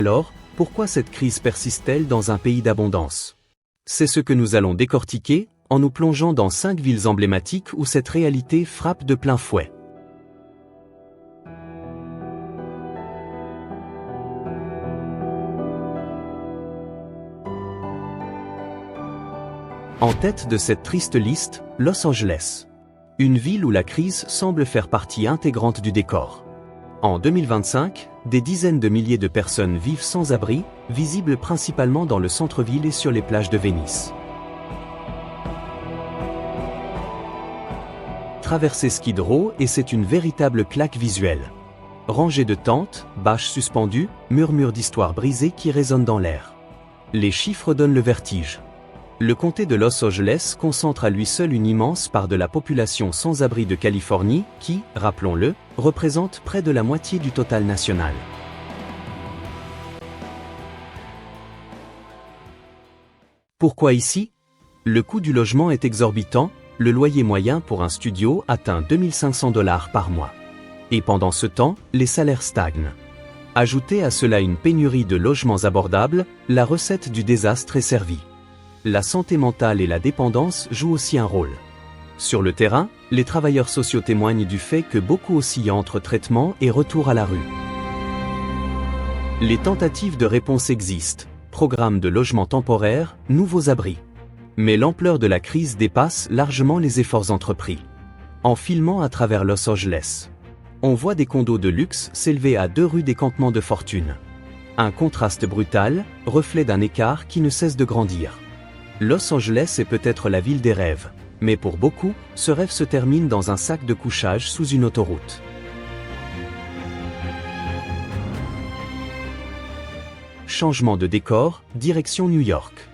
Alors, pourquoi cette crise persiste-t-elle dans un pays d'abondance? C'est ce que nous allons décortiquer, en nous plongeant dans 5 villes emblématiques où cette réalité frappe de plein fouet. En tête de cette triste liste, Los Angeles. Une ville où la crise semble faire partie intégrante du décor. En 2025, des dizaines de milliers de personnes vivent sans abri, visibles principalement dans le centre-ville et sur les plages de Venise. Traversez Skid Row et c'est une véritable claque visuelle. Rangées de tentes, bâches suspendues, murmures d'histoires brisées qui résonnent dans l'air. Les chiffres donnent le vertige. Le comté de Los Angeles concentre à lui seul une immense part de la population sans-abri de Californie qui, rappelons-le, représente près de la moitié du total national. Pourquoi ici? Le coût du logement est exorbitant, le loyer moyen pour un studio atteint 2 500 $ par mois. Et pendant ce temps, les salaires stagnent. Ajoutez à cela une pénurie de logements abordables, la recette du désastre est servie. La santé mentale et la dépendance jouent aussi un rôle. Sur le terrain, les travailleurs sociaux témoignent du fait que beaucoup oscillent entre traitement et retour à la rue. Les tentatives de réponse existent, programmes de logement temporaire, nouveaux abris. Mais l'ampleur de la crise dépasse largement les efforts entrepris. En filmant à travers Los Angeles, on voit des condos de luxe s'élever à 2 rues des campements de fortune. Un contraste brutal, reflet d'un écart qui ne cesse de grandir. Los Angeles est peut-être la ville des rêves, mais pour beaucoup, ce rêve se termine dans un sac de couchage sous une autoroute. Changement de décor, direction New York.